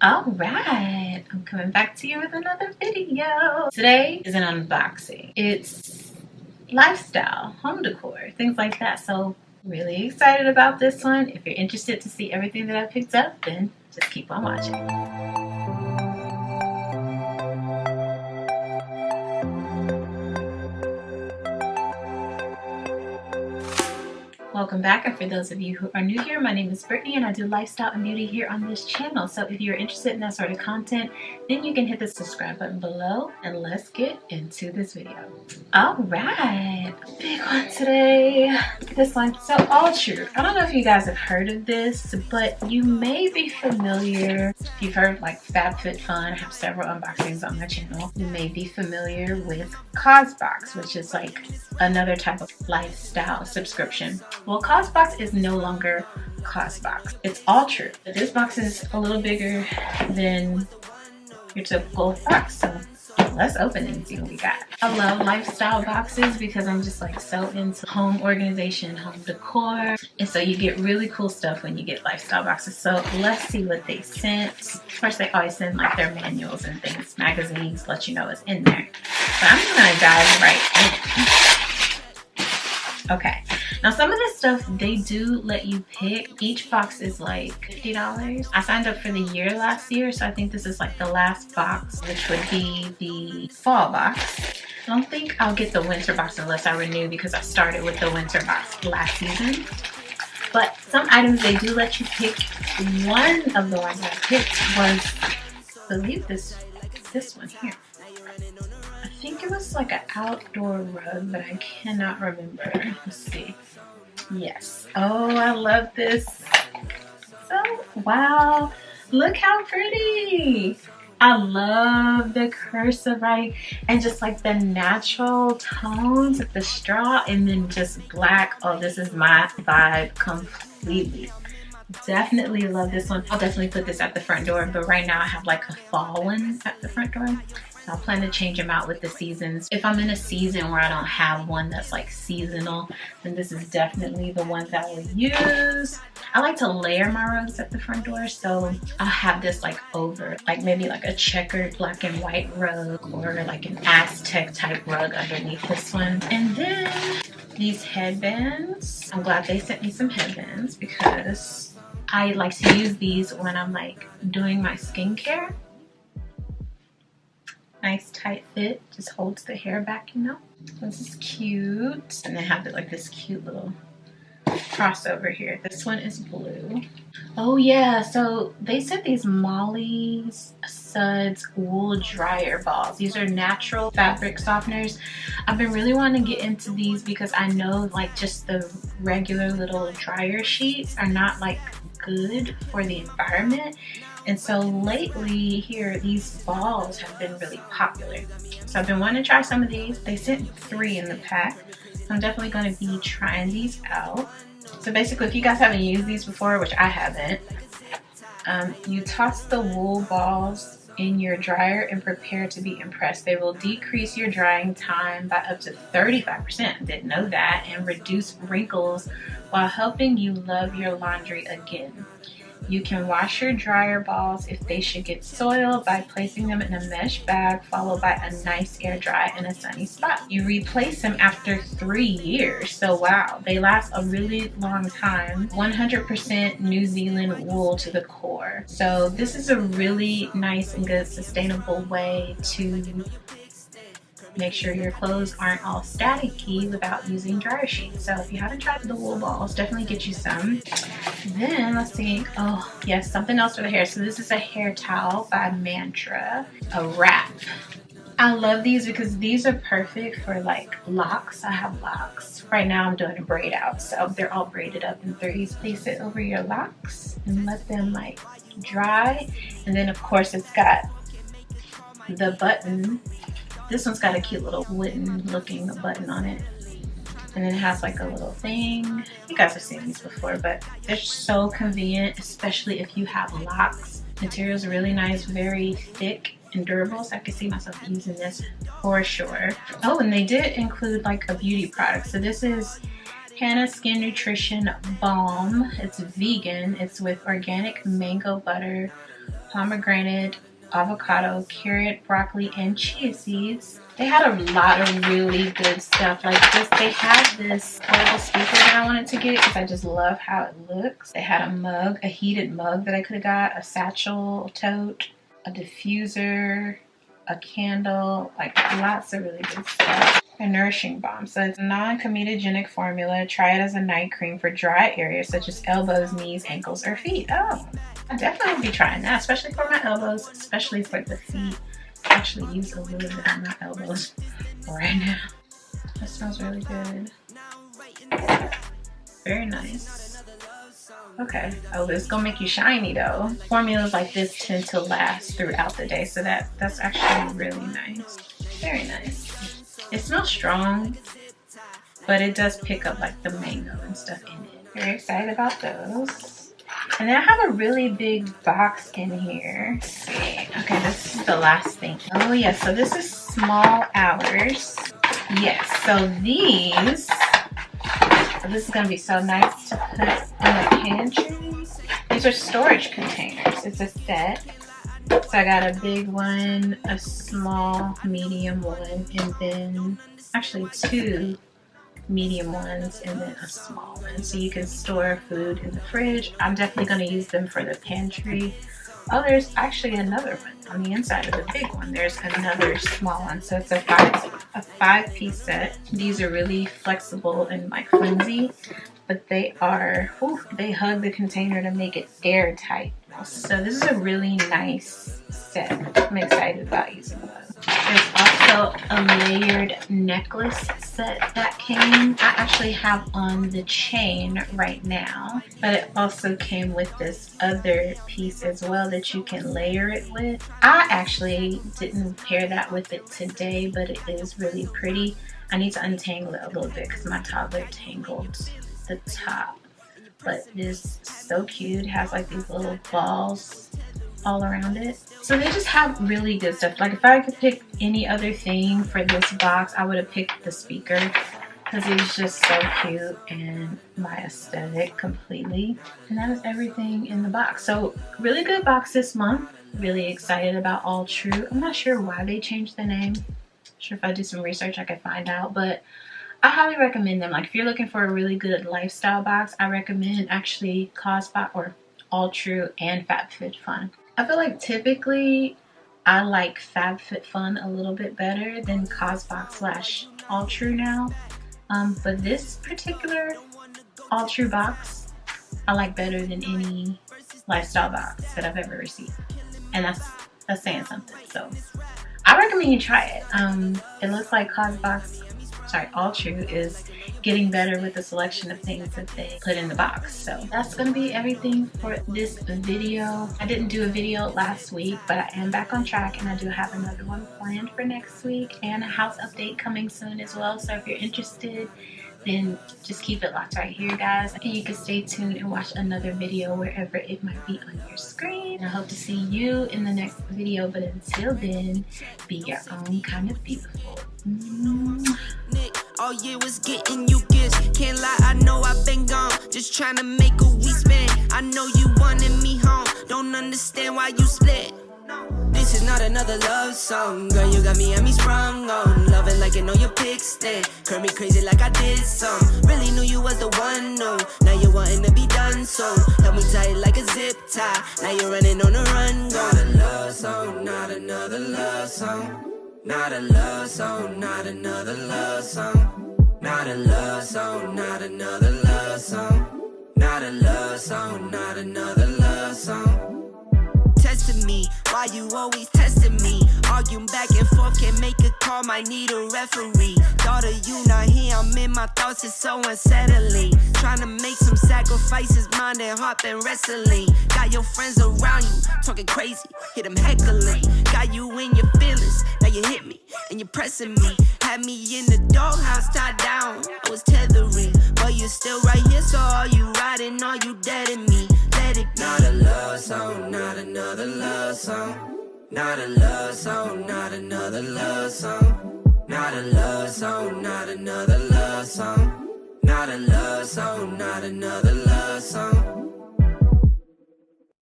Alright, I'm coming back to you with another video. Today is an unboxing. It's lifestyle, home decor, things like that. So really excited about this one. If you're interested to see everything that I picked up, then just keep on watching. Welcome back, and for those of you who are new here, my name is Brittany and I do lifestyle and beauty here on this channel. So if you're interested in that sort of content, then you can hit the subscribe button below and let's get into this video. Alright, big one today. This one, so all true. I don't know if you guys have heard of this, but you may be familiar. If you've heard like FabFitFun, I have several unboxings on my channel. You may be familiar with COSBox, which is like another type of lifestyle subscription. Well, COSBox is no longer COSBox. It's all true. But this box is a little bigger than your typical box. So let's open it and see what we got. I love lifestyle boxes because I'm just like so into home organization, home decor. And so you get really cool stuff when you get lifestyle boxes. So let's see what they sent. Of course, they always send like their manuals and things, magazines, let you know what's in there. But I'm just gonna dive right in. Okay. Now some of this stuff, they do let you pick. Each box is like $50. I signed up for the year last year, so I think this is like the last box, which would be the fall box. I don't think I'll get the winter box unless I renew because I started with the winter box last season. But some items, they do let you pick. One of the ones I picked was, I believe this one here. I think it was like an outdoor rug, but I cannot remember. Let's see. Yes. Oh, I love this. So, wow. Look how pretty. I love the cursive writing and just like the natural tones of the straw and then just black. Oh, this is my vibe completely. Definitely love this one. I'll definitely put this at the front door, but right now I have like a fall one at the front door. I'll plan to change them out with the seasons. If I'm in a season where I don't have one that's like seasonal, then this is definitely the one that I will use. I like to layer my rugs at the front door, so I'll have this like over, like maybe like a checkered black and white rug or like an Aztec type rug underneath this one. And then these headbands. I'm glad they sent me some headbands because I like to use these when I'm like doing my skincare. Nice tight fit, just holds the hair back, you know. This is cute. And they have like this cute little crossover here. This one is blue. Oh yeah, so they sent these Molly's Suds wool dryer balls. These are natural fabric softeners. I've been really wanting to get into these because I know like just the regular little dryer sheets are not like good for the environment. And so lately here, these balls have been really popular. So I've been wanting to try some of these. They sent 3 in the pack. So I'm definitely going to be trying these out. So basically, if you guys haven't used these before, which I haven't, you toss the wool balls in your dryer and prepare to be impressed. They will decrease your drying time by up to 35%. Didn't know that. And reduce wrinkles while helping you love your laundry again. You can wash your dryer balls if they should get soiled by placing them in a mesh bag followed by a nice air dry in a sunny spot. You replace them after 3 years. So wow, they last a really long time. 100% New Zealand wool to the core. So this is a really nice and good sustainable way to make sure your clothes aren't all staticky without using dryer sheets. So if you haven't tried the wool balls, definitely get you some. Then let's see. Oh yes, something else for the hair. So this is a hair towel by Mantra, a wrap. I love these because these are perfect for like locks. I have locks. Right now I'm doing a braid out, so they're all braided up in 3s. Place it over your locks and let them like dry. And then of course it's got the button. This one's got a cute little wooden looking button on it. And then it has like a little thing. You guys have seen these before, but they're so convenient, especially if you have locks. Material's really nice, very thick and durable, so I can see myself using this for sure. Oh, and they did include like a beauty product. So this is Hannah Skin Nutrition Balm. It's vegan. It's with organic mango butter, pomegranate, avocado, carrot, broccoli, and chia seeds. They had a lot of really good stuff like this. They had this portable speaker that I wanted to get because I just love how it looks. They had a mug, a heated mug that I could have got, a satchel tote, a diffuser, a candle, like lots of really good stuff. A nourishing balm. So it's a non-comedogenic formula. Try it as a night cream for dry areas such as elbows, knees, ankles, or feet. Oh, I definitely will be trying that, especially for my elbows, especially for the feet. I actually use a little bit on my elbows right now. That smells really good. Very nice. Okay. Oh, it's gonna make you shiny though. Formulas like this tend to last throughout the day, so that's actually really nice. Very nice. It smells strong, but it does pick up like the mango and stuff in it. Very excited about those. And then I have a really big box in here. Let's see. Okay, this is the last thing. Oh yeah, so this is small hours. Yes, so this is gonna be so nice to put in the pantry. These are storage containers. It's a set. So I got a big one, a small, medium one, and then actually 2 medium ones and then a small one. So you can store food in the fridge. I'm definitely going to use them for the pantry. Oh, there's actually another one on the inside of the big one. There's another small one. So it's a 5-piece set. These are really flexible and like flimsy, but they hug the container to make it airtight. So this is a really nice set. I'm excited about using those. There's also a layered necklace set that came. I actually have on the chain right now, but it also came with this other piece as well that you can layer it with. I actually didn't pair that with it today, but it is really pretty. I need to untangle it a little bit because my toddler tangled the top. But it is so cute. It has like these little balls all around it. So they just have really good stuff. Like if I could pick any other thing for this box, I would have picked the speaker because it was just so cute and my aesthetic completely. And that is everything in the box. So really good box this month. Really excited about All True. I'm not sure why they changed the name. I'm sure if I do some research I could find out, but I highly recommend them. Like if you're looking for a really good lifestyle box, I recommend actually CosBox or All True and FabFitFun. I feel like typically I like FabFitFun a little bit better than CosBox / All True now. But this particular All True box I like better than any lifestyle box that I've ever received. And that's saying something. So I recommend you try it. It looks like All True is getting better with the selection of things that they put in the box. So that's gonna be everything for this video. I didn't do a video last week, but I am back on track and I do have another one planned for next week and a house update coming soon as well. So if you're interested, then just keep it locked right here, guys. And you can stay tuned and watch another video wherever it might be on your screen. I hope to see you in the next video, but until then, be your own kind of beautiful. All year was getting you gifts. Can't lie, I know I've been gone. Just trying to make a we spend. I know you wanted me home. Don't understand why you split. This is not another love song. Girl, you got me and me sprung on. Loving like you know your pick stand. Curl me crazy like I did some. Really knew you was the one, no. Now you're wanting to be done, so held me tight like a zip tie. Now you're running on the run, go. Not a love song, not another love song. Not a love song, not another love song. Not a love song, not another love song. Not a love song, not another love song. Testing me, why you always testing me? Arguing back and forth, can't make a call, might need a referee. Thought of you not here, I'm in my thoughts, it's so unsettling. Trying to make some sacrifices, mind and heart been wrestling. Got your friends around you, talking crazy, hit them heckling. Got you in your feelings, now you hit me, and you're pressing me. Had me in the doghouse, tied down, I was tethering. But you're still right here, so are you riding, are you dead in me? Let it be. Not a love song, not another love song. Not a love song, not another love song. Not a love song, not another love song. Not a love song, not another love song.